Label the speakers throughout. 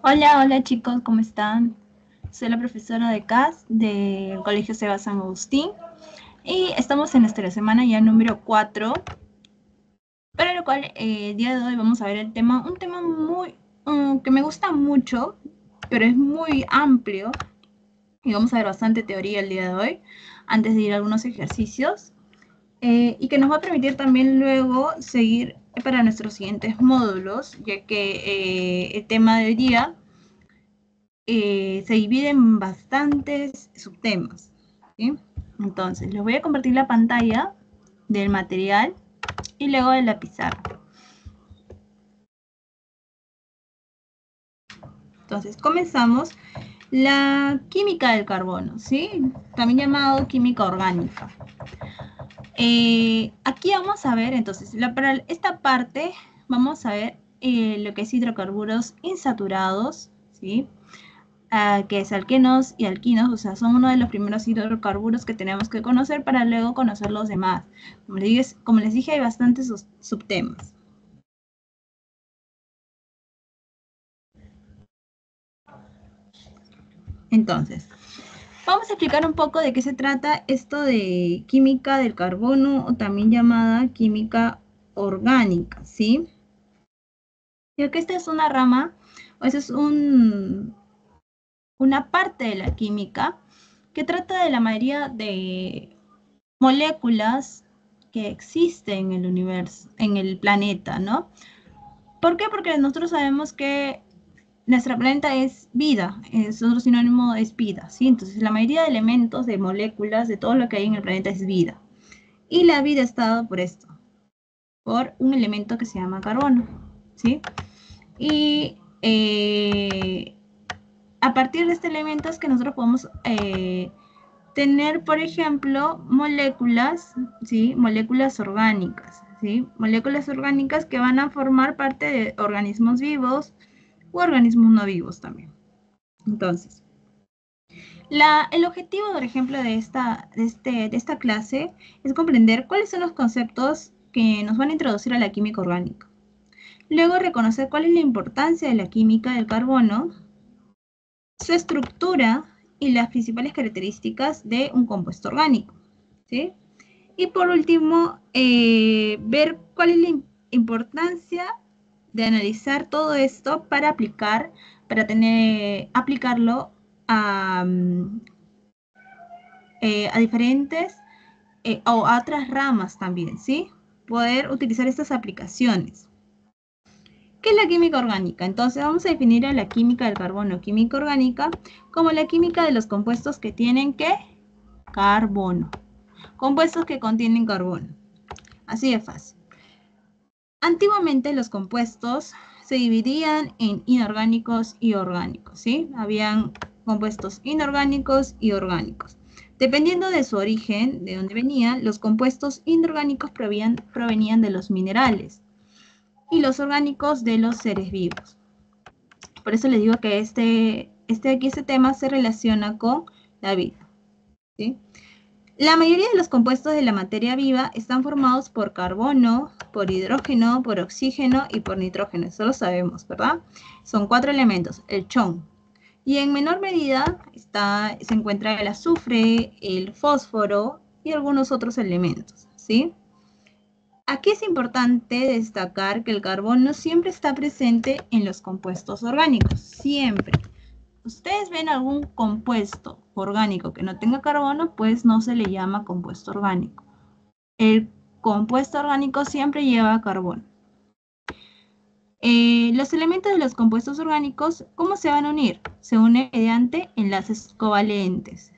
Speaker 1: Hola, hola chicos, ¿cómo están? Soy la profesora de CAS del Colegio Seba San Agustín y estamos en nuestra semana ya número 4, para lo cual el día de hoy vamos a ver un tema muy que me gusta mucho, pero es muy amplio y vamos a ver bastante teoría el día de hoy antes de ir a algunos ejercicios y que nos va a permitir también luego seguir para nuestros siguientes módulos, ya que el tema del día se divide en bastantes subtemas, ¿sí? Entonces, les voy a compartir la pantalla del material y luego de la pizarra. Entonces, comenzamos. La química del carbono, ¿sí? También llamado química orgánica. Aquí vamos a ver, entonces, para esta parte vamos a ver lo que es hidrocarburos insaturados, ¿sí? Que es alquenos y alquinos, o sea, son uno de los primeros hidrocarburos que tenemos que conocer para luego conocer los demás. Como les dije, hay bastantes subtemas. Entonces, vamos a explicar un poco de qué se trata esto de química del carbono o también llamada química orgánica, ¿sí? Ya que esta es una rama, o esa es una parte de la química que trata de la mayoría de moléculas que existen en el universo, en el planeta, ¿no? ¿Por qué? Porque nosotros sabemos que nuestro planeta es vida, es otro sinónimo es vida, ¿sí? Entonces la mayoría de elementos, de moléculas, de todo lo que hay en el planeta es vida. Y la vida está dada por esto, por un elemento que se llama carbono, ¿sí? Y a partir de este elemento es que nosotros podemos tener, por ejemplo, moléculas, ¿sí? Moléculas orgánicas, ¿sí? Moléculas orgánicas que van a formar parte de organismos vivos u organismos no vivos también. Entonces, el objetivo, por ejemplo, de esta clase es comprender cuáles son los conceptos que nos van a introducir a la química orgánica. Luego, reconocer cuál es la importancia de la química del carbono, su estructura y las principales características de un compuesto orgánico, ¿sí? Y por último, ver cuál es la importancia de analizar todo esto para aplicarlo a, a diferentes o a otras ramas también, ¿sí? Poder utilizar estas aplicaciones. ¿Qué es la química orgánica? Entonces vamos a definir a la química del carbono, química orgánica, como la química de los compuestos que tienen ¿qué? Carbono. Compuestos que contienen carbono. Así de fácil. Antiguamente los compuestos se dividían en inorgánicos y orgánicos, ¿sí? Habían compuestos inorgánicos y orgánicos. Dependiendo de su origen, de dónde venían, los compuestos inorgánicos provenían de los minerales y los orgánicos de los seres vivos. Por eso les digo que este tema se relaciona con la vida, ¿sí? La mayoría de los compuestos de la materia viva están formados por carbono, por hidrógeno, por oxígeno y por nitrógeno. Eso lo sabemos, ¿verdad? Son 4 elementos, el chon. Y en menor medida se encuentra el azufre, el fósforo y algunos otros elementos, ¿sí? Aquí es importante destacar que el carbono siempre está presente en los compuestos orgánicos, siempre. Ustedes ven algún compuesto orgánico que no tenga carbono, pues no se le llama compuesto orgánico. El compuesto orgánico siempre lleva carbono. Los elementos de los compuestos orgánicos, ¿cómo se van a unir? Se unen mediante enlaces covalentes.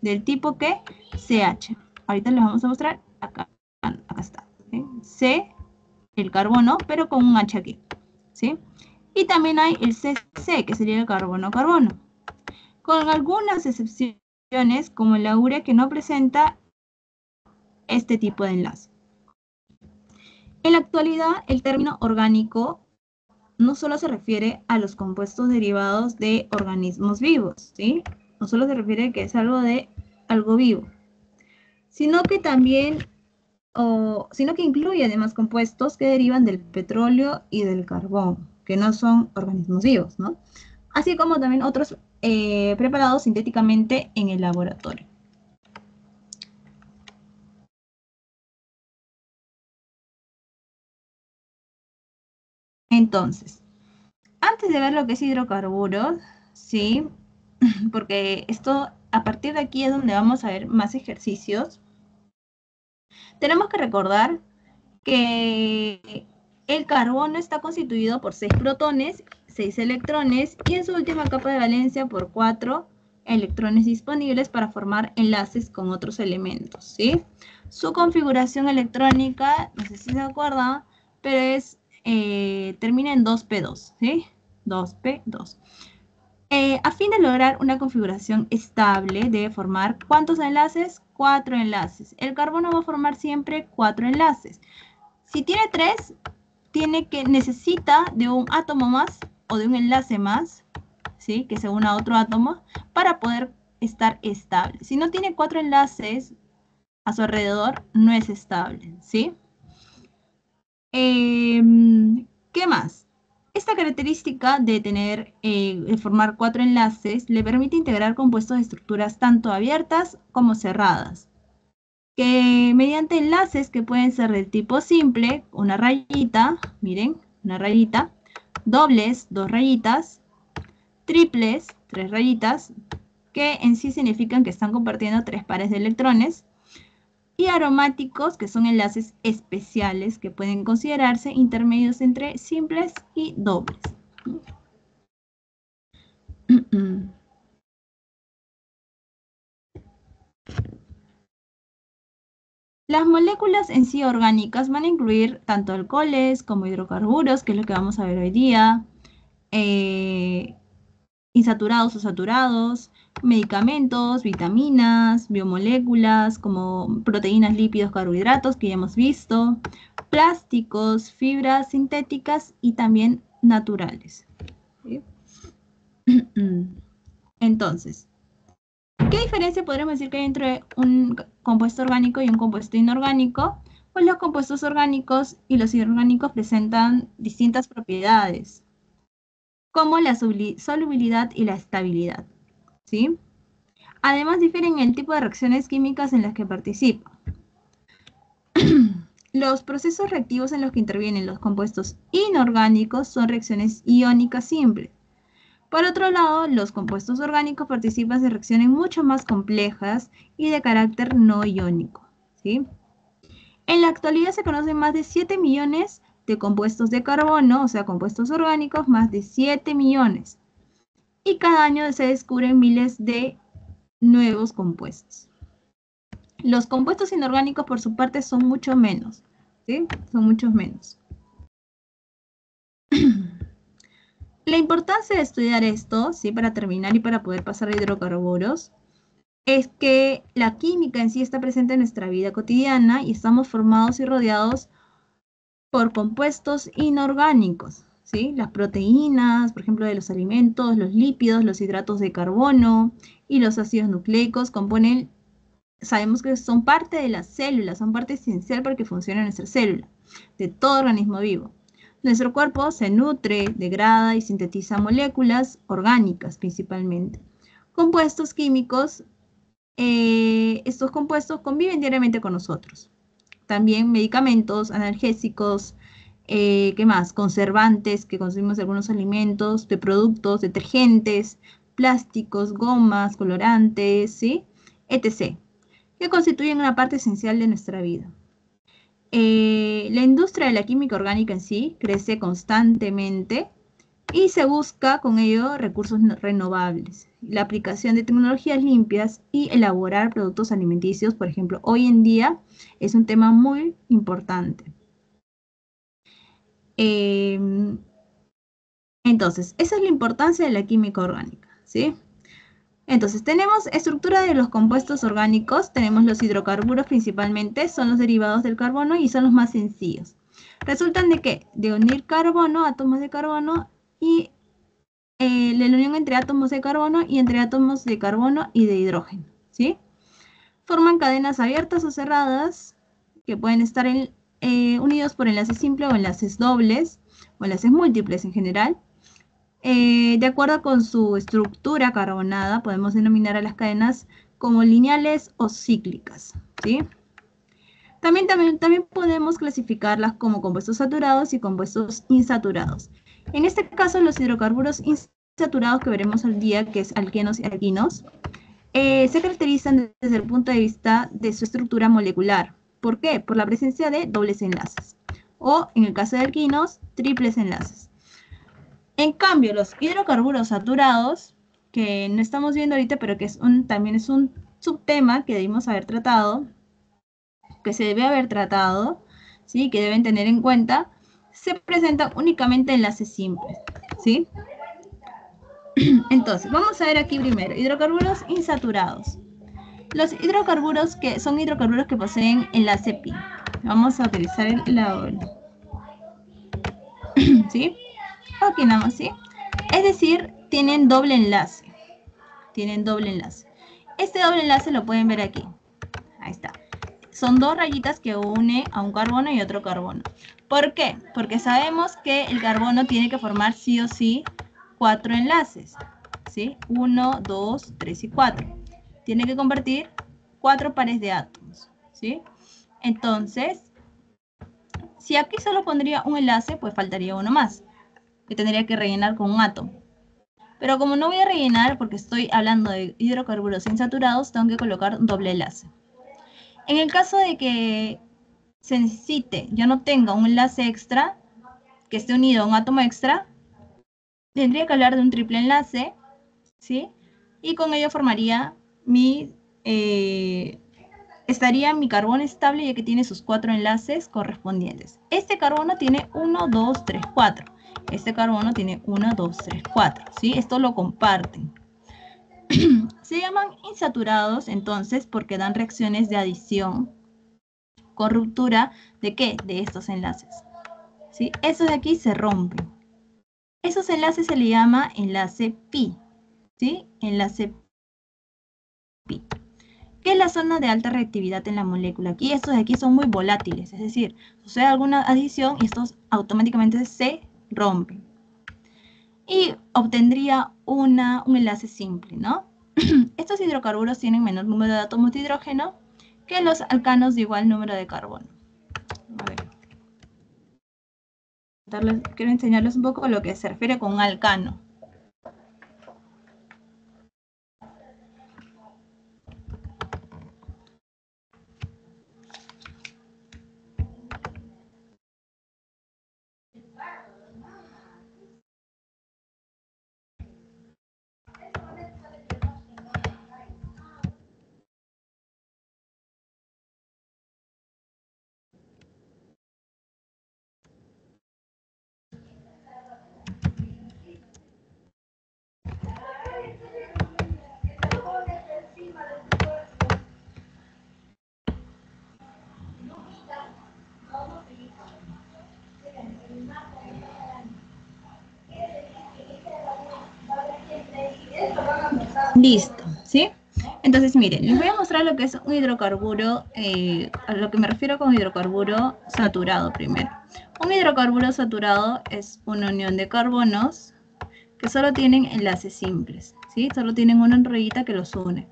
Speaker 1: ¿Del tipo que? CH. Ahorita les vamos a mostrar. Acá está. ¿Sí? C, el carbono, pero con un H aquí. ¿Sí? Y también hay el CC, que sería el carbono-carbono. Con algunas excepciones, como la urea, que no presenta este tipo de enlace. En la actualidad, el término orgánico no solo se refiere a los compuestos derivados de organismos vivos, ¿sí? No solo se refiere a que es algo de algo vivo, sino que también, sino que incluye además compuestos que derivan del petróleo y del carbón, que no son organismos vivos, ¿no? así como también otros preparados sintéticamente en el laboratorio. Entonces, antes de ver lo que es hidrocarburos, ¿sí? Porque esto, a partir de aquí es donde vamos a ver más ejercicios. Tenemos que recordar que el carbono está constituido por 6 protones, 6 electrones y en su última capa de valencia por 4 electrones disponibles para formar enlaces con otros elementos, ¿sí? Su configuración electrónica, no sé si se acuerdan, pero es, termina en 2p2, ¿sí? 2p2. A fin de lograr una configuración estable, debe formar ¿cuántos enlaces? 4 enlaces. El carbono va a formar siempre 4 enlaces. Si tiene 3, necesita de un átomo más o de un enlace más, ¿sí? Que se una a otro átomo para poder estar estable. Si no tiene 4 enlaces a su alrededor, no es estable, ¿sí? ¿Qué más? Esta característica de formar 4 enlaces le permite integrar compuestos de estructuras tanto abiertas como cerradas, que mediante enlaces que pueden ser del tipo simple, una rayita, miren, una rayita, dobles, 2 rayitas, triples, 3 rayitas, que en sí significan que están compartiendo 3 pares de electrones, y aromáticos, que son enlaces especiales que pueden considerarse intermedios entre simples y dobles. Las moléculas en sí orgánicas van a incluir tanto alcoholes como hidrocarburos, que es lo que vamos a ver hoy día, insaturados o saturados, medicamentos, vitaminas, biomoléculas como proteínas, lípidos, carbohidratos que ya hemos visto, plásticos, fibras sintéticas y también naturales. ¿Sí? Entonces, ¿qué diferencia podríamos decir que hay entre un compuesto orgánico y un compuesto inorgánico? Pues los compuestos orgánicos y los inorgánicos presentan distintas propiedades, como la solubilidad y la estabilidad, ¿sí? Además, difieren en el tipo de reacciones químicas en las que participan. Los procesos reactivos en los que intervienen los compuestos inorgánicos son reacciones iónicas simples. Por otro lado, los compuestos orgánicos participan de reacciones mucho más complejas y de carácter no iónico, ¿sí? En la actualidad se conocen más de 7 millones de compuestos de carbono, o sea, compuestos orgánicos, más de 7 millones. Y cada año se descubren miles de nuevos compuestos. Los compuestos inorgánicos, por su parte, son mucho menos, ¿sí? Son muchos menos. La importancia de estudiar esto, ¿sí? Para terminar y para poder pasar a hidrocarburos, es que la química en sí está presente en nuestra vida cotidiana y estamos formados y rodeados por compuestos inorgánicos, ¿sí? Las proteínas, por ejemplo, de los alimentos, los lípidos, los hidratos de carbono y los ácidos nucleicos componen, sabemos que son parte de las células, son parte esencial para que funcione nuestra célula, de todo organismo vivo. Nuestro cuerpo se nutre, degrada y sintetiza moléculas orgánicas principalmente. Compuestos químicos, estos compuestos conviven diariamente con nosotros. También medicamentos, analgésicos, ¿qué más? Conservantes que consumimos de algunos alimentos, de productos, detergentes, plásticos, gomas, colorantes, ¿sí? etc., que constituyen una parte esencial de nuestra vida. La industria de la química orgánica en sí crece constantemente y se busca con ello recursos renovables, la aplicación de tecnologías limpias y elaborar productos alimenticios, por ejemplo, hoy en día es un tema muy importante. Entonces, esa es la importancia de la química orgánica, ¿sí? Entonces, tenemos estructura de los compuestos orgánicos, tenemos los hidrocarburos principalmente, son los derivados del carbono y son los más sencillos. Resultan de qué? De unir carbono, átomos de carbono y la unión entre átomos de carbono y entre átomos de carbono y de hidrógeno, ¿sí? Forman cadenas abiertas o cerradas que pueden estar unidos por enlaces simples o enlaces dobles o enlaces múltiples en general. de acuerdo con su estructura carbonada, podemos denominar a las cadenas como lineales o cíclicas, ¿sí? También podemos clasificarlas como compuestos saturados y compuestos insaturados. En este caso, los hidrocarburos insaturados que veremos al día, que es alquenos y alquinos, se caracterizan desde el punto de vista de su estructura molecular. ¿Por qué? Por la presencia de dobles enlaces. O, en el caso de alquinos, triples enlaces. En cambio, los hidrocarburos saturados, que no estamos viendo ahorita, pero que también es un subtema que debimos haber tratado, que se debe haber tratado, ¿sí? Que deben tener en cuenta, se presentan únicamente enlaces simples, ¿sí? Entonces, vamos a ver aquí primero, hidrocarburos insaturados. Los hidrocarburos son hidrocarburos que poseen enlace pi. Vamos a utilizar ¿sí? Aquí nada más, ¿sí? Es decir, tienen doble enlace. Tienen doble enlace. Este doble enlace lo pueden ver aquí. Ahí está. Son dos rayitas que une a un carbono y otro carbono. ¿Por qué? Porque sabemos que el carbono tiene que formar sí o sí 4 enlaces. ¿Sí? 1, 2, 3 y 4. Tiene que compartir 4 pares de átomos. ¿Sí? Entonces, si aquí solo pondría un enlace, pues faltaría uno más, que tendría que rellenar con un átomo. Pero como no voy a rellenar, porque estoy hablando de hidrocarburos insaturados, tengo que colocar un doble enlace. En el caso de que se necesite, yo no tenga un enlace extra, que esté unido a un átomo extra, tendría que hablar de un triple enlace, ¿sí? Y con ello formaría estaría mi carbono estable, ya que tiene sus 4 enlaces correspondientes. Este carbono tiene 1, 2, 3, 4. Este carbono tiene 1, 2, 3, 4. ¿Sí? Esto lo comparten. Se llaman insaturados, entonces, porque dan reacciones de adición con ruptura ¿de qué? De estos enlaces. ¿Sí? Estos de aquí se rompen. Esos enlaces se le llama enlace pi. ¿Sí? Enlace pi. ¿Qué es la zona de alta reactividad en la molécula? Aquí estos de aquí son muy volátiles, es decir, sucede alguna adición y estos automáticamente se rompen. Y obtendría un enlace simple, ¿no? Estos hidrocarburos tienen menor número de átomos de hidrógeno que los alcanos de igual número de carbono. A ver. Quiero enseñarles un poco lo que se refiere con un alcano. Listo, ¿sí? Entonces, miren, les voy a mostrar lo que es un hidrocarburo, a lo que me refiero con hidrocarburo saturado primero. Un hidrocarburo saturado es una unión de carbonos que solo tienen enlaces simples, ¿sí? Solo tienen una enrollita que los une.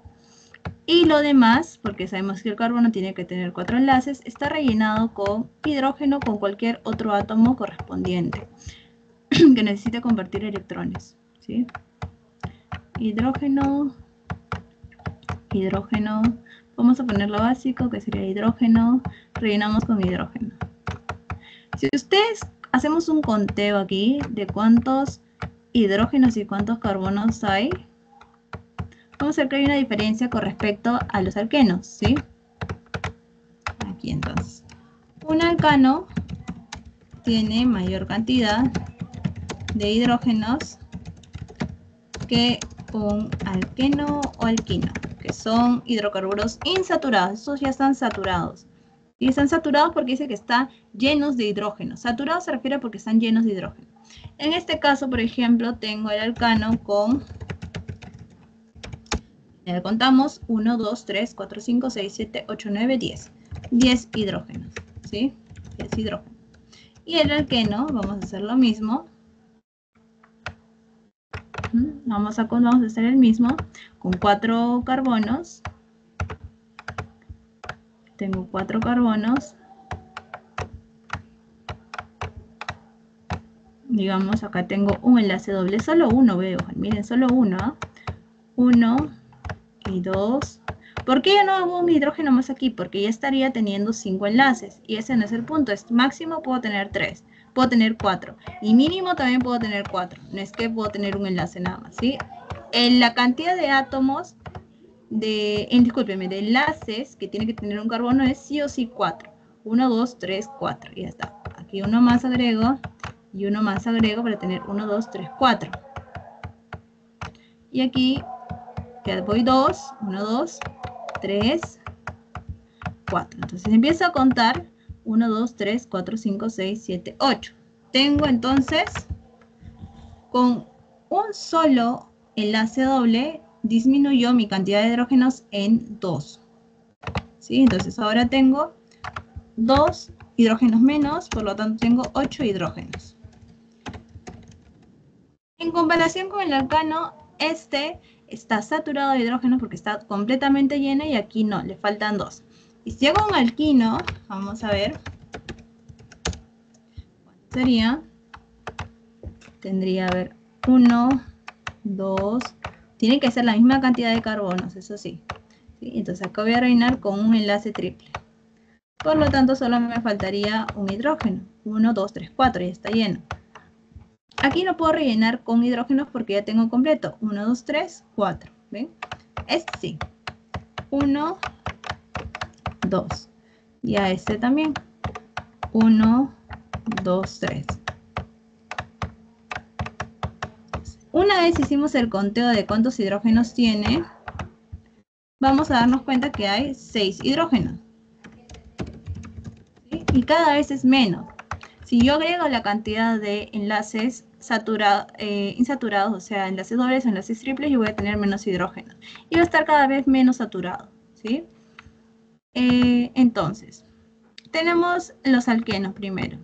Speaker 1: Y lo demás, porque sabemos que el carbono tiene que tener 4 enlaces, está rellenado con hidrógeno con cualquier otro átomo correspondiente que necesite convertir electrones, ¿sí? Hidrógeno, vamos a poner lo básico, que sería hidrógeno, rellenamos con hidrógeno. Si ustedes hacemos un conteo aquí de cuántos hidrógenos y cuántos carbonos hay, vamos a ver que hay una diferencia con respecto a los alquenos, ¿sí? Aquí entonces. Un alcano tiene mayor cantidad de hidrógenos que un alqueno o alquino, que son hidrocarburos insaturados. Estos ya están saturados. Y están saturados porque dice que están llenos de hidrógeno. Saturados se refiere porque están llenos de hidrógeno. En este caso, por ejemplo, tengo el alcano con... contamos 1, 2, 3, 4, 5, 6, 7, 8, 9, 10. 10 hidrógenos, ¿sí? 10 hidrógenos. Y el alqueno, vamos a hacer lo mismo. Vamos a hacer el mismo con 4 carbonos. Tengo 4 carbonos. Digamos, acá tengo un enlace doble, solo uno veo, miren, solo uno, ¿eh? 1 y 2. ¿Por qué ya no hago un hidrógeno más aquí? Porque ya estaría teniendo 5 enlaces, y ese no es el punto, es máximo puedo tener 3, puedo tener 4, y mínimo también puedo tener 4, no es que puedo tener un enlace nada más, ¿sí? En la cantidad de átomos, discúlpeme, de enlaces que tiene que tener un carbono es sí o sí 4, 1, 2, 3, 4, y ya está. Aquí uno más agrego, y uno más agrego para tener 1, 2, 3, 4. Y aquí ya voy 2, 1, 2, 3, 4. Entonces empiezo a contar 1, 2, 3, 4, 5, 6, 7, 8. Tengo entonces, con un solo enlace doble, disminuyó mi cantidad de hidrógenos en 2. ¿Sí? Entonces ahora tengo 2 hidrógenos menos, por lo tanto tengo 8 hidrógenos. En comparación con el alcano, este está saturado de hidrógeno porque está completamente lleno y aquí no, le faltan 2. Y si hago un alquino, vamos a ver, ¿cuánto sería? Tendría, a ver, 1, 2, tiene que ser la misma cantidad de carbonos, eso sí. ¿Sí? Entonces acá voy a rellenar con un enlace triple. Por lo tanto, solo me faltaría un hidrógeno. 1, 2, 3, 4, ya está lleno. Aquí no puedo rellenar con hidrógenos porque ya tengo completo. 1, 2, 3, 4. ¿Ven? Este sí. 1, 2. Y a este también. 1, 2, 3. Una vez hicimos el conteo de cuántos hidrógenos tiene, vamos a darnos cuenta que hay 6 hidrógenos. ¿Sí? Y cada vez es menos. Si yo agrego la cantidad de enlaces insaturados, o sea, enlaces dobles o enlaces triples, yo voy a tener menos hidrógeno. Y va a estar cada vez menos saturado. ¿Sí? Entonces, tenemos los alquenos primero.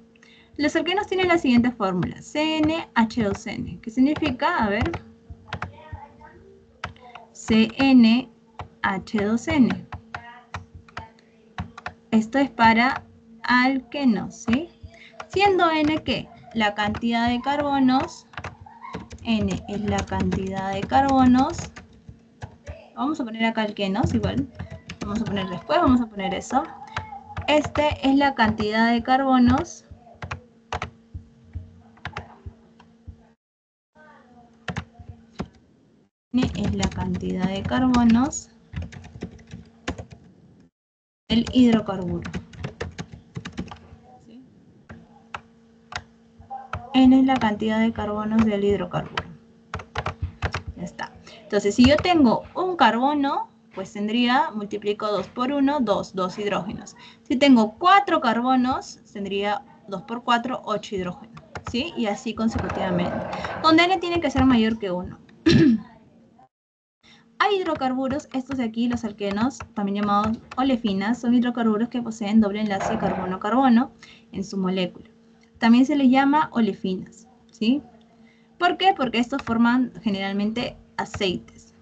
Speaker 1: Los alquenos tienen la siguiente fórmula, CnH2n, que significa, a ver, CnH2n. Esto es para alquenos, ¿sí? Siendo n, ¿qué? La cantidad de carbonos, n es la cantidad de carbonos, vamos a poner acá alquenos, igual, vamos a poner después, vamos a poner eso. Este es la cantidad de carbonos N es la cantidad de carbonos del hidrocarburo. ¿Sí? N es la cantidad de carbonos del hidrocarburo. Ya está. Entonces, si yo tengo un carbono, pues tendría, multiplico 2 por 1, 2 hidrógenos. Si tengo 4 carbonos, tendría 2 por 4, 8 hidrógenos. ¿Sí? Y así consecutivamente. Donde N tiene que ser mayor que 1. Hay hidrocarburos, estos de aquí, los alquenos, también llamados olefinas, son hidrocarburos que poseen doble enlace carbono-carbono en su molécula. También se les llama olefinas, ¿sí? ¿Por qué? Porque estos forman generalmente aceites.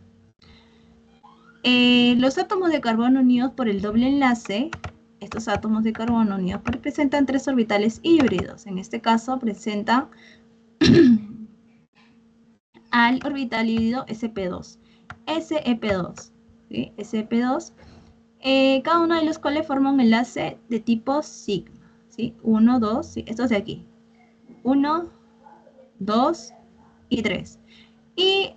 Speaker 1: Los átomos de carbono unidos por el doble enlace, estos átomos de carbono unidos presentan 3 orbitales híbridos. En este caso presentan al orbital híbrido sp2. sep2, ¿sí? sp2, cada uno de los cuales forma un enlace de tipo sigma, ¿sí? 1, 2, ¿sí? Estos de aquí. 1, 2 y 3. Y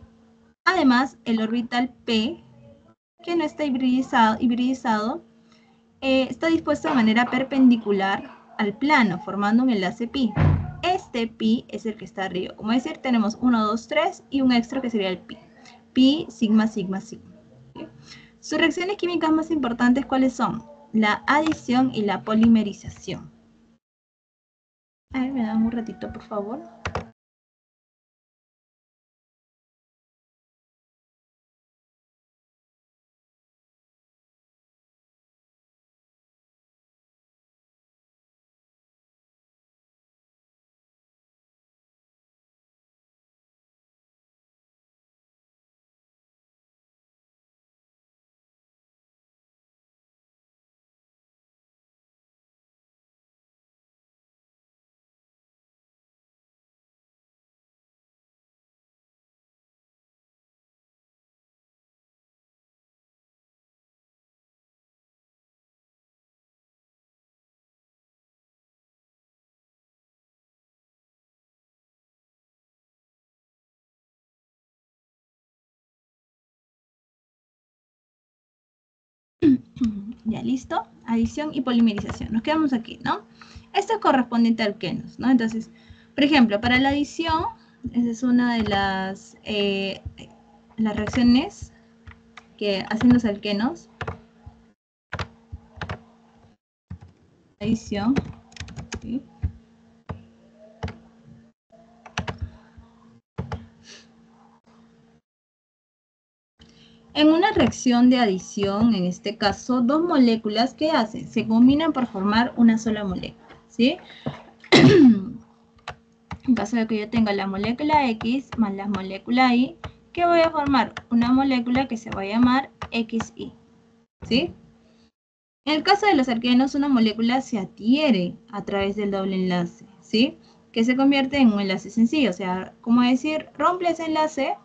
Speaker 1: además el orbital p, que no está hibridizado, está dispuesto de manera perpendicular al plano, formando un enlace pi. Este pi es el que está arriba. Como decir, tenemos 1, 2, 3 y un extra que sería el pi. Pi, sigma, sigma, sigma. ¿Sí? Sus reacciones químicas más importantes, ¿cuáles son? La adición y la polimerización. A ver, me dan un ratito, por favor. Ya, listo. Adición y polimerización. Nos quedamos aquí, ¿no? Esto es correspondiente a alquenos, ¿no? Entonces, por ejemplo, para la adición, esa es una de las reacciones que hacen los alquenos. Adición. ¿Sí? En una reacción de adición, en este caso, dos moléculas, ¿qué hacen? Se combinan para formar una sola molécula, ¿sí? En caso de que yo tenga la molécula X más la molécula Y, ¿qué voy a formar? Una molécula que se va a llamar XY, ¿sí? En el caso de los alquenos, una molécula se adhiere a través del doble enlace, ¿sí? Que se convierte en un enlace sencillo, o sea, como decir, rompe ese enlace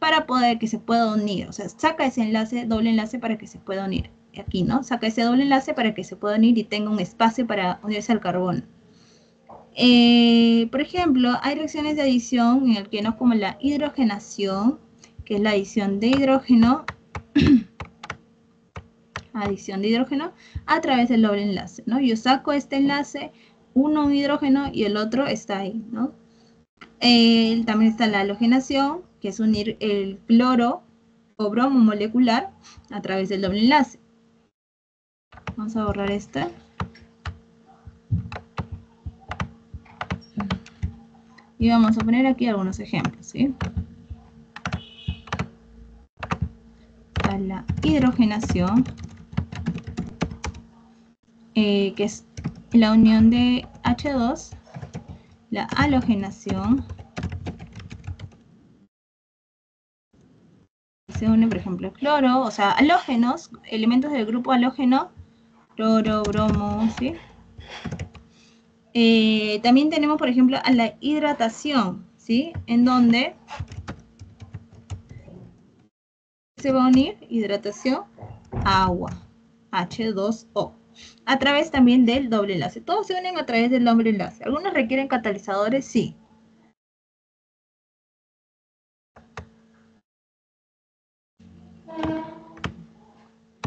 Speaker 1: para poder que se pueda unir, o sea, saca ese enlace, doble enlace para que se pueda unir. Aquí, ¿no? Saca ese doble enlace para que se pueda unir y tenga un espacio para unirse al carbono. Por ejemplo, hay reacciones de adición en alquenos como la hidrogenación, que es la adición de hidrógeno, a través del doble enlace, ¿no? Yo saco este enlace, uno un hidrógeno y el otro está ahí, ¿no? También está la halogenación, que es unir el cloro o bromo molecular a través del doble enlace. Vamos a borrar esta. Y vamos a poner aquí algunos ejemplos, ¿sí? Está la hidrogenación, que es la unión de H2, la halogenación, se une, por ejemplo, cloro, o sea, halógenos, elementos del grupo halógeno, cloro, bromo, ¿sí? También tenemos, por ejemplo, a la hidratación, ¿sí? En donde se va a unir hidratación, agua, H2O, a través también del doble enlace. Todos se unen a través del doble enlace. Algunos requieren catalizadores, sí.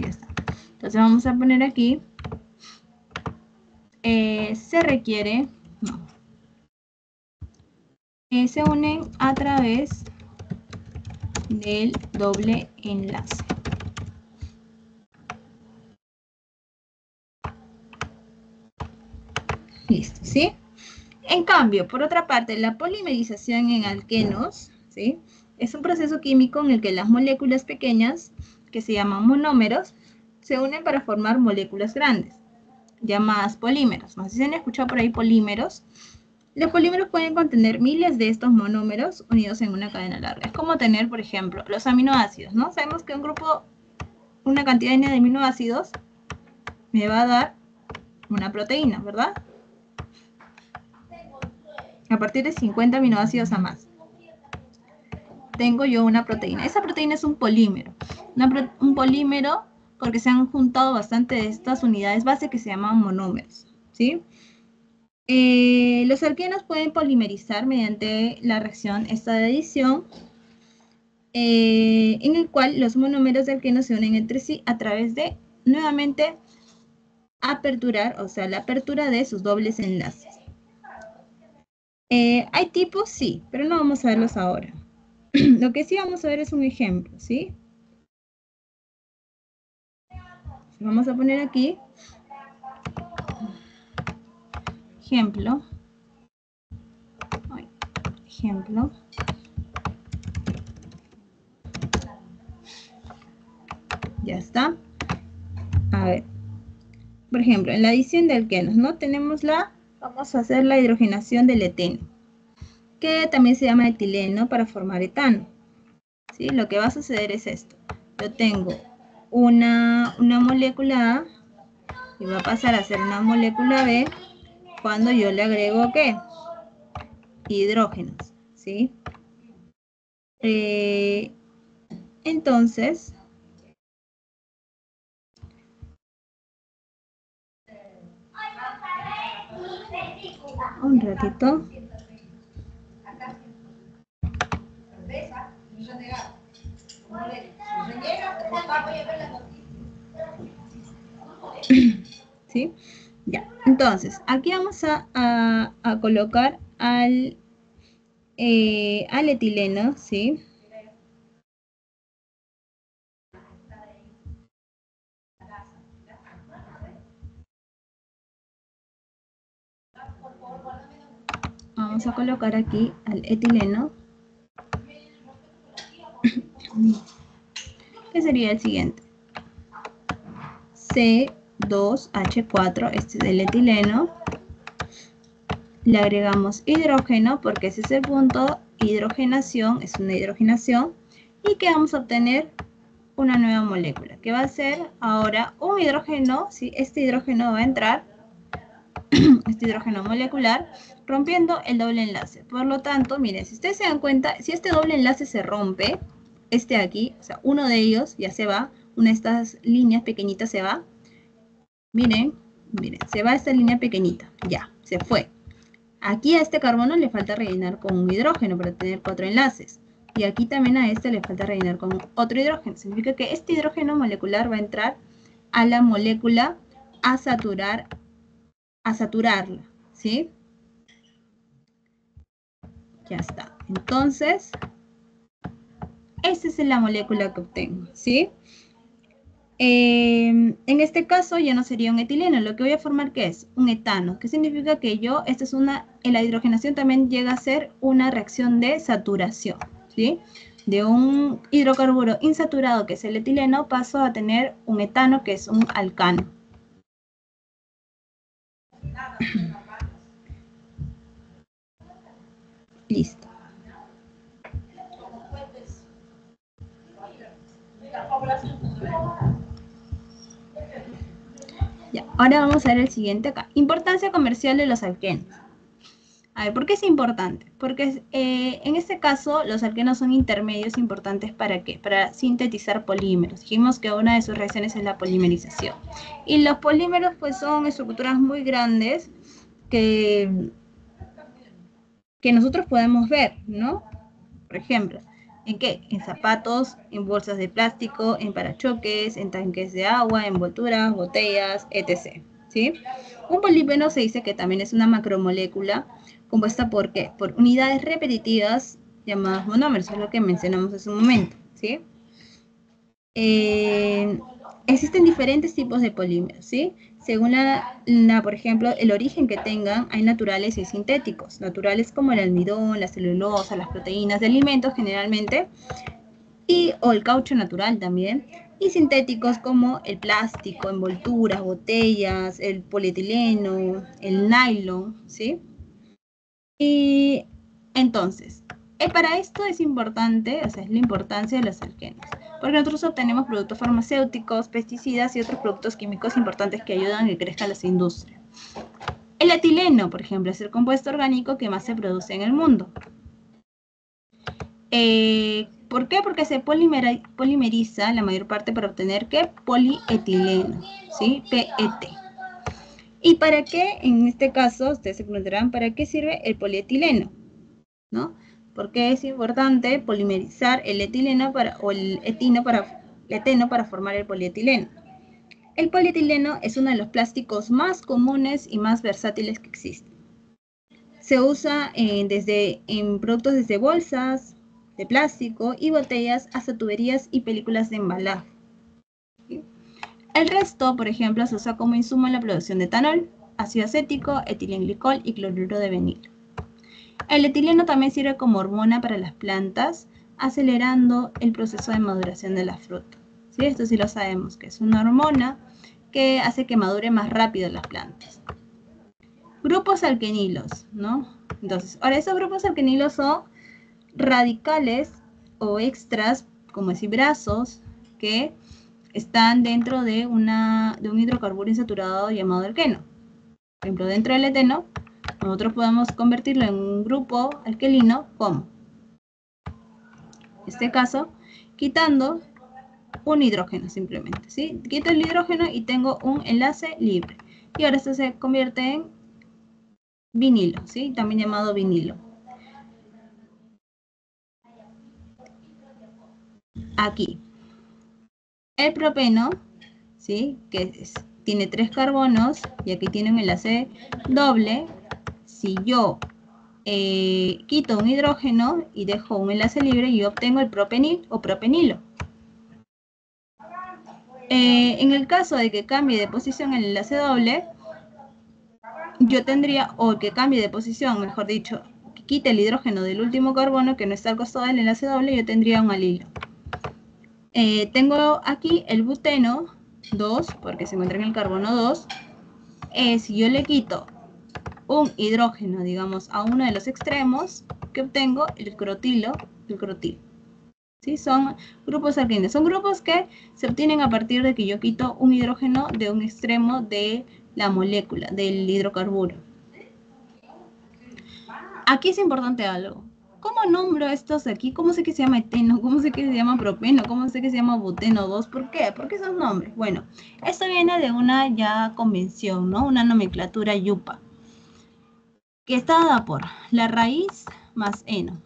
Speaker 1: Ya está. Entonces vamos a poner aquí, se requiere, no, se unen a través del doble enlace. Listo, ¿sí? En cambio, por otra parte, la polimerización en alquenos, ¿sí? Es un proceso químico en el que las moléculas pequeñas, que se llaman monómeros, se unen para formar moléculas grandes, llamadas polímeros. No sé si han escuchado por ahí polímeros. Los polímeros pueden contener miles de estos monómeros unidos en una cadena larga. Es como tener, por ejemplo, los aminoácidos, ¿no? Sabemos que un grupo, una cantidad de aminoácidos, me va a dar una proteína, ¿verdad? A partir de 50 aminoácidos a más, tengo yo una proteína. Esa proteína es un polímero. Un polímero porque se han juntado bastante de estas unidades base que se llaman monómeros, ¿sí? Los alquenos pueden polimerizar mediante la reacción esta de adición, en el cual los monómeros de alquenos se unen entre sí a través de, nuevamente, aperturar, o sea, la apertura de sus dobles enlaces. ¿Hay tipos? Sí, pero no vamos a verlos ahora. Lo que sí vamos a ver es un ejemplo, ¿sí? Vamos a poner aquí, ejemplo, ejemplo, ya está. A ver, por ejemplo, en la adición de alquenos, ¿no? Tenemos vamos a hacer la hidrogenación del eteno, que también se llama etileno para formar etano, ¿sí? Lo que va a suceder es esto. Yo tengo una molécula A y va a pasar a ser una molécula B cuando yo le agrego, ¿qué? Hidrógenos, ¿sí? Entonces, un ratito. ¿Sí? Ya, entonces, aquí vamos a colocar al etileno, ¿sí? Vamos a colocar aquí al etileno, que sería el siguiente. C2H4, este es el etileno. Le agregamos hidrógeno, porque ese es el punto, hidrogenación, es una hidrogenación. ¿Y que vamos a obtener? Una nueva molécula, que va a ser ahora un hidrógeno, ¿sí? Este hidrógeno va a entrar, este hidrógeno molecular, rompiendo el doble enlace. Por lo tanto, miren, si ustedes se dan cuenta, si este doble enlace se rompe, este de aquí, o sea, uno de ellos ya se va, una de estas líneas pequeñitas se va, miren, miren, se va esta línea pequeñita, ya, se fue. Aquí a este carbono le falta rellenar con un hidrógeno para tener 4 enlaces. Y aquí también a este le falta rellenar con otro hidrógeno. Significa que este hidrógeno molecular va a entrar a la molécula a saturarla, ¿sí? Ya está. Entonces, esta es la molécula que obtengo, ¿sí? En este caso ya no sería un etileno, lo que voy a formar ¿qué es? Un etano, que significa que en la hidrogenación también llega a ser una reacción de saturación, ¿sí? De un hidrocarburo insaturado que es el etileno paso a tener un etano que es un alcano. Listo. Ya, ahora vamos a ver el siguiente acá. Importancia comercial de los alquenos. A ver, ¿por qué es importante? Porque en este caso los alquenos son intermedios importantes ¿para qué? Para sintetizar polímeros. Dijimos que una de sus reacciones es la polimerización. Y los polímeros pues son estructuras muy grandes que nosotros podemos ver, ¿no? Por ejemplo, ¿en qué? En zapatos, en bolsas de plástico, en parachoques, en tanques de agua, envolturas, botellas, etc. ¿Sí? Un polímero se dice que también es una macromolécula compuesta por ¿qué? Por unidades repetitivas llamadas monómeros, es lo que mencionamos hace un momento. ¿Sí? Existen diferentes tipos de polímeros, ¿sí? Según por ejemplo, el origen que tengan, hay naturales y sintéticos. Naturales como el almidón, la celulosa, las proteínas de alimentos generalmente, o el caucho natural también. Y sintéticos como el plástico, envolturas, botellas, el polietileno, el nylon, ¿sí? Y entonces, para esto es importante, o sea, es la importancia de los alquenos, porque nosotros obtenemos productos farmacéuticos, pesticidas y otros productos químicos importantes que ayudan a que crezca la industria. El etileno, por ejemplo, es el compuesto orgánico que más se produce en el mundo. ¿Por qué? Porque se polimeriza la mayor parte para obtener ¿qué? Polietileno, ¿sí? PET. ¿Y para qué? En este caso, ustedes se preguntarán, ¿para qué sirve el polietileno? ¿No? Porque es importante polimerizar el etileno o el eteno para formar el polietileno. El polietileno es uno de los plásticos más comunes y más versátiles que existen. Se usa en productos desde bolsas de plástico y botellas hasta tuberías y películas de embalaje. El resto, por ejemplo, se usa como insumo en la producción de etanol, ácido acético, etilenglicol y cloruro de vinilo. El etileno también sirve como hormona para las plantas, acelerando el proceso de maduración de la fruta. ¿Sí? Esto sí lo sabemos, que es una hormona que hace que madure más rápido las plantas. Grupos alquenilos, ¿no? Entonces, ahora esos grupos alquenilos son radicales o extras, como decir brazos, que están dentro de un hidrocarburo insaturado llamado alqueno. Por ejemplo, dentro del eteno, nosotros podemos convertirlo en un grupo alquilino como, en este caso, quitando un hidrógeno simplemente, ¿sí? Quito el hidrógeno y tengo un enlace libre. Y ahora esto se convierte en vinilo, ¿sí? También llamado vinilo. Aquí. El propeno, ¿sí? Que es tiene 3 carbonos y aquí tiene un enlace doble. Si yo quito un hidrógeno y dejo un enlace libre, yo obtengo el propenil o propenilo. En el caso de que cambie de posición el enlace doble, yo tendría, o que cambie de posición, mejor dicho, que quite el hidrógeno del último carbono que no está al costado del enlace doble, yo tendría un alilo. Tengo aquí el buteno 2, porque se encuentra en el carbono 2. Si yo le quito un hidrógeno, digamos, a uno de los extremos, ¿qué obtengo? El crotilo, el crotil. ¿Sí? Son grupos alquinos. Son grupos que se obtienen a partir de que yo quito un hidrógeno de un extremo de la molécula, del hidrocarburo. Aquí es importante algo. ¿Cómo nombro estos de aquí? ¿Cómo sé que se llama eteno? ¿Cómo sé que se llama propeno? ¿Cómo sé que se llama buteno 2? ¿Por qué? ¿Por qué esos nombres? Bueno, esto viene de una ya convención, ¿no? Una nomenclatura yupa, que está dada por la raíz más eno.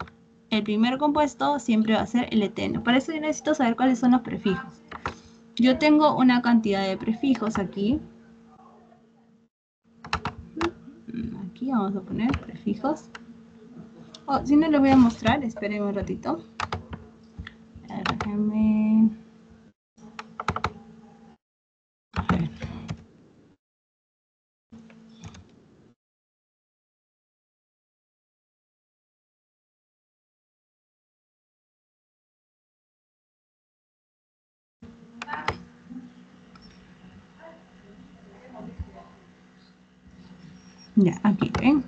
Speaker 1: El primer compuesto siempre va a ser el eteno. Para eso yo necesito saber cuáles son los prefijos. Yo tengo una cantidad de prefijos aquí. Aquí vamos a poner prefijos. Oh, si no les voy a mostrar, espérenme un ratito. Déjenme... A ver. Ya, aquí ven.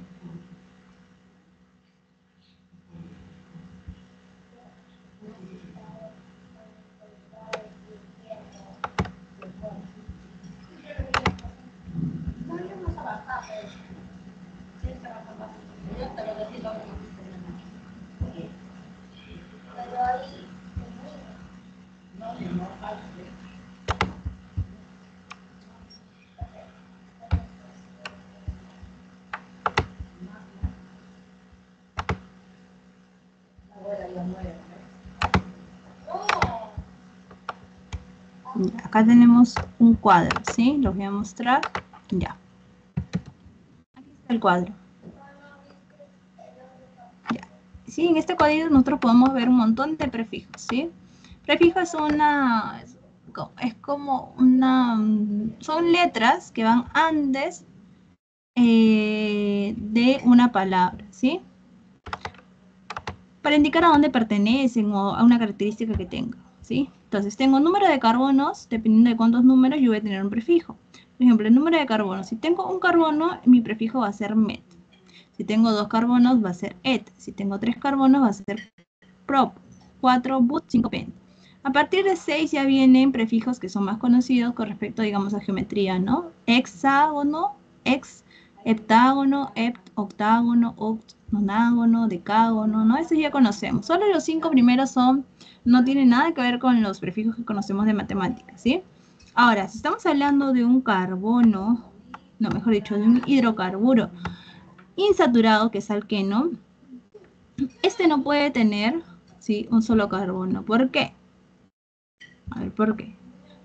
Speaker 1: Acá tenemos un cuadro, ¿sí? Los voy a mostrar. Ya. Aquí está el cuadro. Ya. Sí, en este cuadrito nosotros podemos ver un montón de prefijos, ¿sí? Prefijo es como una... Son letras que van antes de una palabra, ¿sí? Para indicar a dónde pertenecen o a una característica que tenga, ¿sí? Entonces, tengo un número de carbonos, dependiendo de cuántos números, yo voy a tener un prefijo. Por ejemplo, el número de carbonos. Si tengo un carbono, mi prefijo va a ser met. Si tengo 2 carbonos, va a ser et. Si tengo 3 carbonos, va a ser prop. 4 but, 5 pen. A partir de 6 ya vienen prefijos que son más conocidos con respecto, digamos, a geometría, ¿no? Hexágono, hex, heptágono, hept, octágono, oct, nonágono, decágono, ¿no? Eso ya conocemos. Solo los 5 primeros no tienen nada que ver con los prefijos que conocemos de matemáticas, ¿sí? Ahora, si estamos hablando de un carbono, no, mejor dicho, de un hidrocarburo insaturado, que es alqueno, este no puede tener, ¿sí?, un solo carbono. ¿Por qué? A ver, ¿por qué?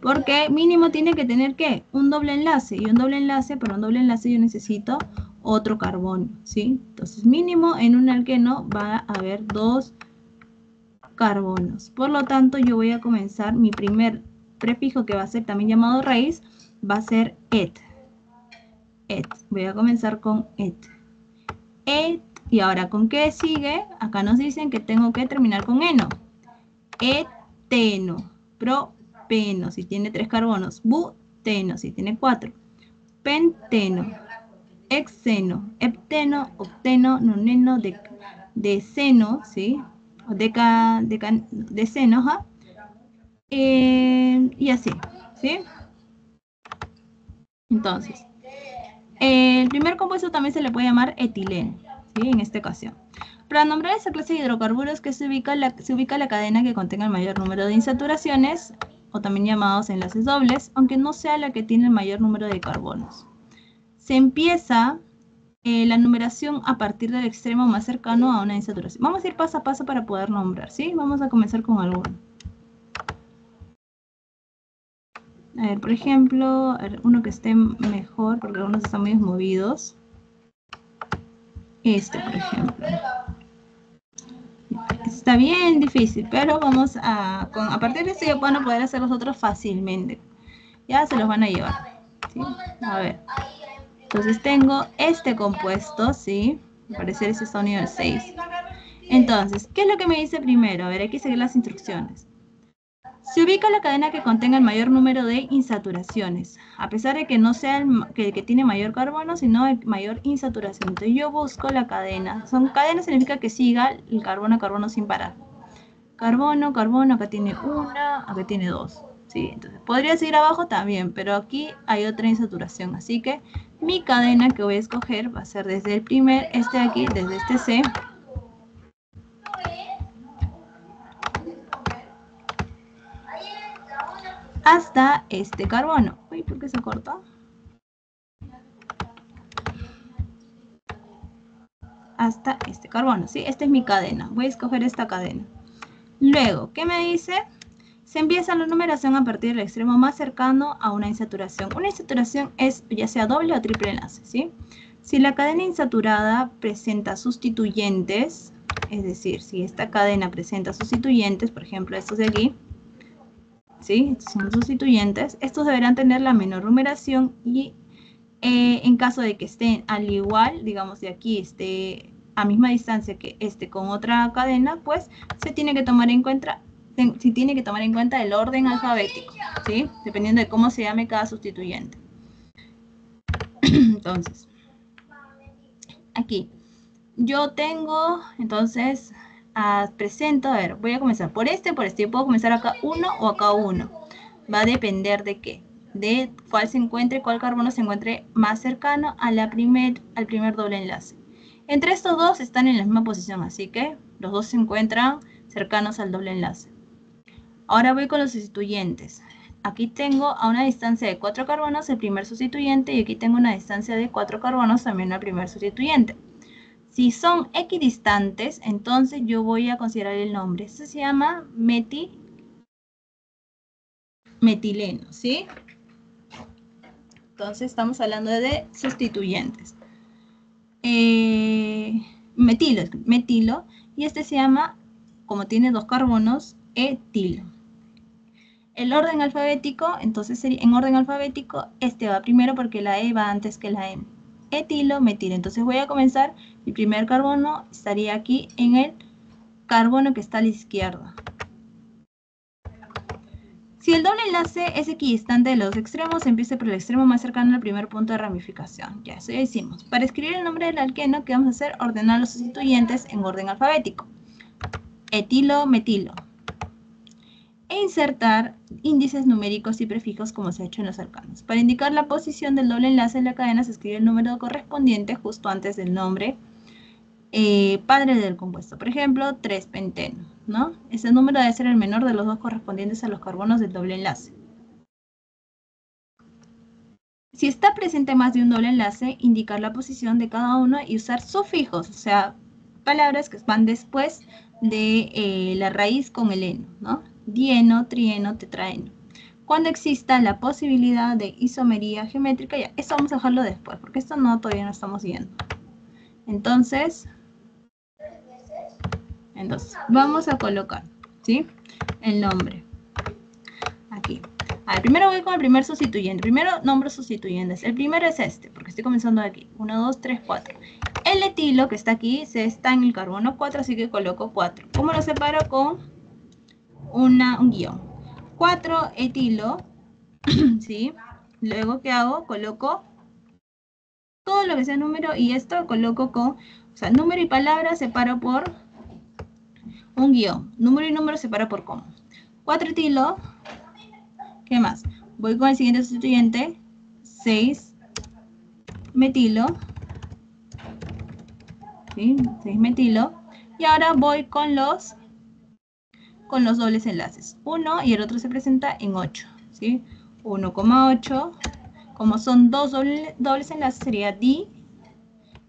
Speaker 1: Porque mínimo tiene que tener, ¿qué? Un doble enlace. Y un doble enlace, para un doble enlace yo necesito otro carbono, ¿sí? Entonces, mínimo en un alqueno va a haber 2 carbonos. Por lo tanto, yo voy a comenzar, mi primer prefijo, que va a ser también llamado raíz, va a ser et. Et. Voy a comenzar con et. Et. Y ahora, ¿con qué sigue? Acá nos dicen que tengo que terminar con eno. Eteno. Propeno, si tiene 3 carbonos. Buteno, si tiene 4. Penteno. Hexeno. Hepteno. Octeno. Noneno. Deceno, ¿sí? Deceno, ¿ja? Y así, ¿sí? Entonces, el primer compuesto también se le puede llamar etileno, ¿sí? En esta ocasión. Para nombrar esa clase de hidrocarburos que se ubica la cadena que contenga el mayor número de insaturaciones, o también llamados enlaces dobles, aunque no sea la que tiene el mayor número de carbonos. Se empieza la numeración a partir del extremo más cercano a una insaturación. Vamos a ir paso a paso para poder nombrar, ¿sí? Vamos a comenzar con alguno. A ver, por ejemplo, a ver, uno que esté mejor, porque algunos están muy movidos. Este, por ejemplo. Está bien difícil, pero vamos a partir de esto ya van a poder hacer los otros fácilmente. Ya se los van a llevar. ¿Sí? A ver. Entonces tengo este compuesto, ¿sí? Al parecer ese está unido al 6. Entonces, ¿qué es lo que me dice primero? A ver, hay que seguir las instrucciones. Se ubica la cadena que contenga el mayor número de insaturaciones, a pesar de que no sea el que tiene mayor carbono, sino el mayor insaturación. Entonces yo busco la cadena. Cadena significa que siga el carbono a carbono sin parar. Carbono, carbono, acá tiene una, acá tiene dos. ¿Sí? Entonces podría seguir abajo también, pero aquí hay otra insaturación. Así que mi cadena que voy a escoger va a ser desde el primer, este de aquí, desde este C, hasta este carbono. Uy, ¿por qué se corta? Hasta este carbono, ¿sí? Esta es mi cadena. Voy a escoger esta cadena. Luego, ¿qué me dice? Se empieza la numeración a partir del extremo más cercano a una insaturación. Una insaturación es ya sea doble o triple enlace, ¿sí? Si la cadena insaturada presenta sustituyentes, es decir, si esta cadena presenta sustituyentes, por ejemplo, estos de aquí, ¿sí? Estos son sustituyentes. Estos deberán tener la menor numeración y en caso de que estén al igual, digamos de aquí esté a misma distancia que este con otra cadena, pues se tiene que tomar en cuenta, el orden alfabético, ¿sí? Dependiendo de cómo se llame cada sustituyente. Entonces, aquí, yo tengo, entonces, presento, a ver, voy a comenzar por este, yo puedo comenzar acá 1 o acá 1. Va a depender de qué, de cuál carbono se encuentre más cercano al primer doble enlace. Entre estos dos están en la misma posición, así que los dos se encuentran cercanos al doble enlace. Ahora voy con los sustituyentes. Aquí tengo a una distancia de 4 carbonos el primer sustituyente y aquí tengo una distancia de 4 carbonos también el primer sustituyente. Si son equidistantes, entonces yo voy a considerar el nombre. Este se llama metileno, ¿sí? Entonces estamos hablando de sustituyentes. Metilo, y este se llama, como tiene 2 carbonos, etilo. El orden alfabético, entonces en orden alfabético, este va primero porque la E va antes que la M. Etilo, metilo. Entonces voy a comenzar, el primer carbono estaría aquí en el carbono que está a la izquierda. Si el doble enlace es equidistante de los dos extremos, empieza por el extremo más cercano al primer punto de ramificación. Ya, eso ya hicimos. Para escribir el nombre del alqueno, ¿qué vamos a hacer? Ordenar los sustituyentes en orden alfabético. Etilo, metilo. E insertar índices numéricos y prefijos como se ha hecho en los alcanos. Para indicar la posición del doble enlace en la cadena se escribe el número correspondiente justo antes del nombre padre del compuesto. Por ejemplo, 3-penteno, ¿no? Ese número debe ser el menor de los dos correspondientes a los carbonos del doble enlace. Si está presente más de un doble enlace, indicar la posición de cada uno y usar sufijos, o sea, palabras que van después de la raíz con el eno, ¿no? Dieno, trieno, tetraeno. Cuando exista la posibilidad de isomería geométrica, ya, esto vamos a dejarlo después, porque esto todavía no estamos viendo. Entonces, vamos a colocar, ¿sí? El nombre. Aquí. A ver, primero voy con el primer sustituyente. Primero nombro sustituyentes. El primero es este, porque estoy comenzando aquí. 1, 2, 3, 4. El etilo que está aquí está en el carbono 4, así que coloco 4. ¿Cómo lo separo? Con un guión. 4 etilo, ¿sí? Luego, ¿qué hago? Coloco todo lo que sea número y esto coloco con, o sea, número y palabra separo por un guión. Número y número separo por coma. 4 etilo. ¿Qué más? Voy con el siguiente sustituyente. 6 metilo. ¿Sí? 6 metilo. Y ahora voy con los dobles enlaces. 1 y el otro se presenta en 8. ¿Sí? 1,8. Como son dos dobles enlaces sería di.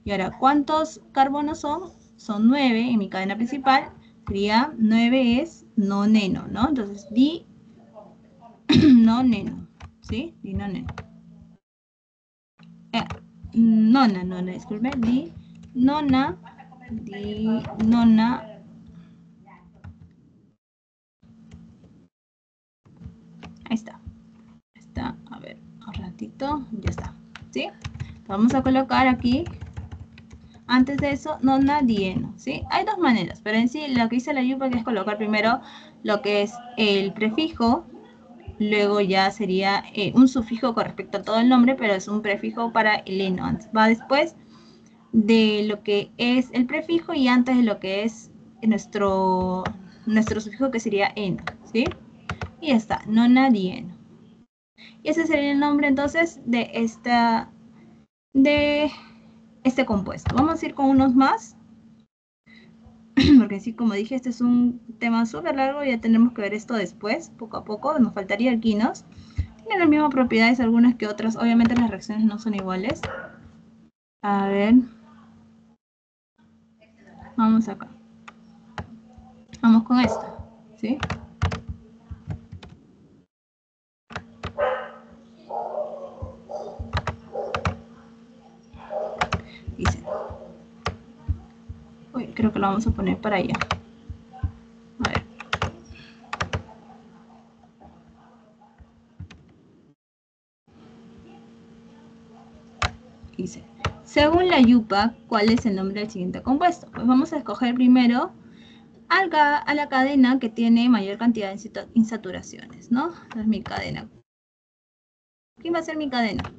Speaker 1: Y ahora, ¿cuántos carbonos son? Son 9 en mi cadena principal. Sería 9 es noneno, ¿no? Entonces, di noneno, ¿sí? Dinoneno. Nona, disculpe. Dinona. Ahí está. A ver, un ratito. Ya está. ¿Sí? Vamos a colocar aquí. Antes de eso, nona, dieno, ¿sí? Hay dos maneras, pero en sí lo que hice la Yupa es colocar primero lo que es el prefijo, luego ya sería un sufijo con respecto a todo el nombre, pero es un prefijo para el eno. Va después de lo que es el prefijo y antes de lo que es nuestro sufijo que sería eno, ¿sí? Y ya está, nona, dieno. Y ese sería el nombre entonces de este compuesto. Vamos a ir con unos más, porque sí, como dije, este es un tema súper largo, ya tenemos que ver esto después, poco a poco, nos faltaría el quinos. Tienen las mismas propiedades algunas que otras, obviamente las reacciones no son iguales. A ver, vamos acá. Vamos con esta, ¿sí? Dice. Uy, creo que lo vamos a poner para allá. A ver. Dice, según la Yupa, ¿cuál es el nombre del siguiente compuesto? Pues vamos a escoger primero a la cadena que tiene mayor cantidad de insaturaciones, ¿no? Esa es mi cadena. ¿Quién va a ser mi cadena?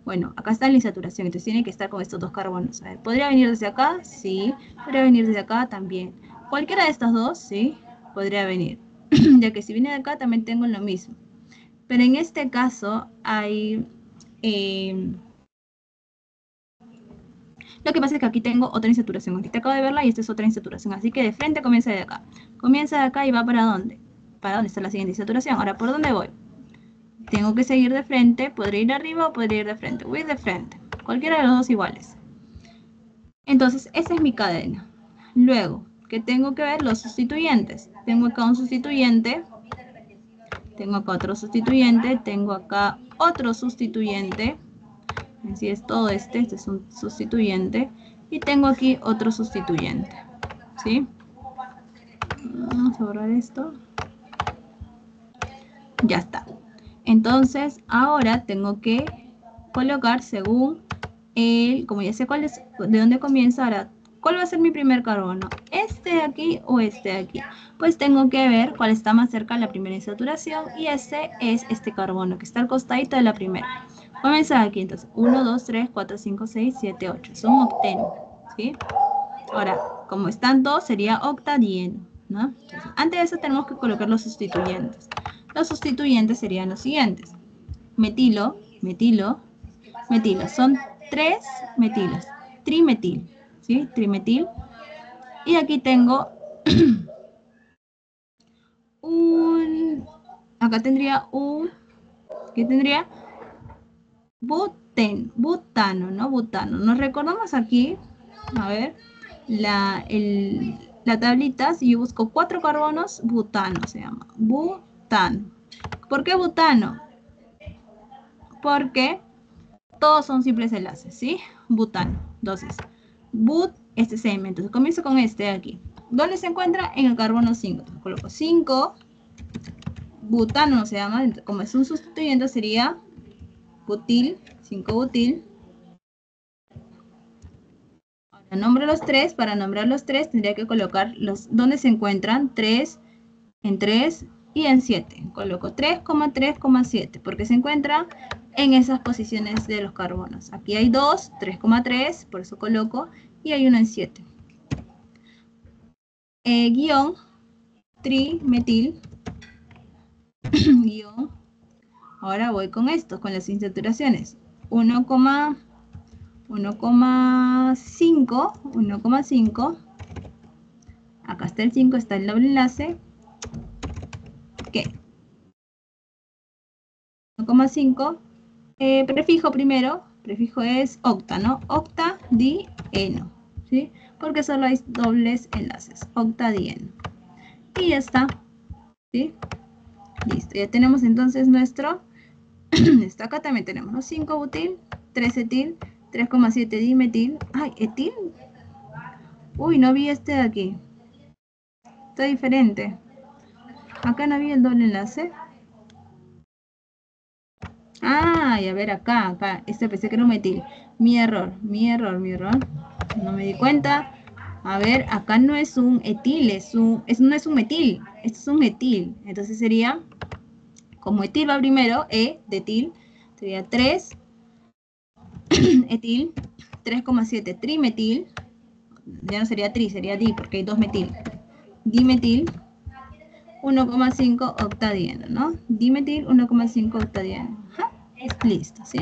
Speaker 1: Bueno, acá está la insaturación, entonces tiene que estar con estos dos carbonos. A ver, ¿podría venir desde acá? Sí. ¿Podría venir desde acá? También. Cualquiera de estas dos, sí, podría venir. Ya que si viene de acá también tengo lo mismo. Pero en este caso hay... lo que pasa es que aquí tengo otra insaturación. Aquí te acabo de verla y esta es otra insaturación. Así que de frente comienza de acá. Comienza de acá y va ¿para dónde? ¿Para dónde está la siguiente insaturación? Ahora, ¿por dónde voy? Tengo que seguir de frente. ¿Podría ir arriba o podría ir de frente? Voy de frente. Cualquiera de los dos iguales. Entonces, esa es mi cadena. Luego, ¿qué tengo que ver? Los sustituyentes. Tengo acá un sustituyente. Tengo acá otro sustituyente. Tengo acá otro sustituyente. Así es todo este es un sustituyente. Y tengo aquí otro sustituyente. ¿Sí? Vamos a borrar esto. Ya está. Entonces, ahora tengo que colocar según como ya sé cuál es, de dónde comienza, ahora, ¿cuál va a ser mi primer carbono? ¿Este de aquí o este de aquí? Pues tengo que ver cuál está más cerca de la primera insaturación y ese es este carbono que está al costadito de la primera. Comienza aquí, entonces, 1, 2, 3, 4, 5, 6, 7, 8. Es un octeno, ¿sí? Ahora, como están dos, sería octadieno, ¿no? Entonces, antes de eso tenemos que colocar los sustituyentes. Los sustituyentes serían los siguientes. Metilo, metilo, metilo. Son 3 metilos. Trimetil, ¿sí? Trimetil. Y aquí tengo acá tendría ¿qué tendría? Butano, ¿no? Butano. Nos recordamos aquí, a ver, la tablita, si yo busco 4 carbonos, butano se llama. Butano. ¿Por qué butano? Porque todos son simples enlaces, ¿sí? Butano. Entonces, este CM. Entonces, comienzo con este de aquí. ¿Dónde se encuentra? En el carbono 5. Entonces, coloco 5. Butano se llama. Como es un sustituyente, sería butil. 5 butil. Ahora, nombro los 3. Para nombrar los 3, tendría que colocar ¿dónde se encuentran? 3, en 3 y en 7. Coloco 3,3,7. Porque se encuentra en esas posiciones de los carbonos. Aquí hay 2, 3,3, por eso coloco, y hay uno en 7. Guión, trimetil, guión, ahora voy con esto, con las insaturaciones. 1,5, acá está el 5, está el doble enlace, ¿qué? 1,5, prefijo primero, prefijo es octa, ¿no? Octadieno, ¿sí? Porque solo hay dobles enlaces, octadieno. Y ya está, ¿sí? Listo, ya tenemos entonces nuestro Acá también tenemos, ¿no? 5 butil, 3 etil, 3,7 dimetil. Ay, etil. Uy, no vi este de aquí. Está diferente. Acá no había el doble enlace. Ah, y a ver acá. Este pensé que era un metil. Mi error. No me di cuenta. A ver, acá no es un etil, no es un metil. Esto es un etil. Entonces sería, como etil va primero, E de etil, sería 3 etil, 3,7 trimetil. Ya no sería tri, sería di, porque hay 2 metil. Dimetil, 1,5 octadieno, ¿no? Dimetil, 1,5 octadieno. Ajá, listo, ¿sí?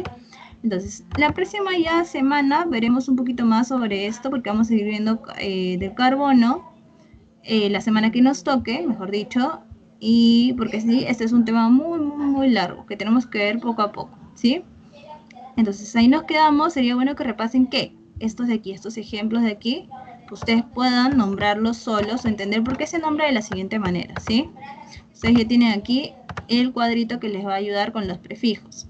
Speaker 1: Entonces, la próxima ya semana veremos un poquito más sobre esto, porque vamos a seguir viendo del carbono, la semana que nos toque, mejor dicho, y porque sí, este es un tema muy, muy, muy largo, que tenemos que ver poco a poco, ¿sí? Entonces, ahí nos quedamos, sería bueno que repasen que estos de aquí, estos ejemplos de aquí, pues ustedes puedan nombrarlos solos o entender por qué se nombra de la siguiente manera, ¿sí? Ustedes ya tienen aquí el cuadrito que les va a ayudar con los prefijos.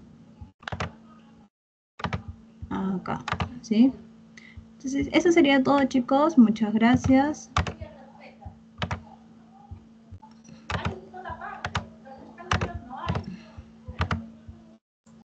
Speaker 1: Acá, ¿sí? Entonces, eso sería todo, chicos. Muchas gracias.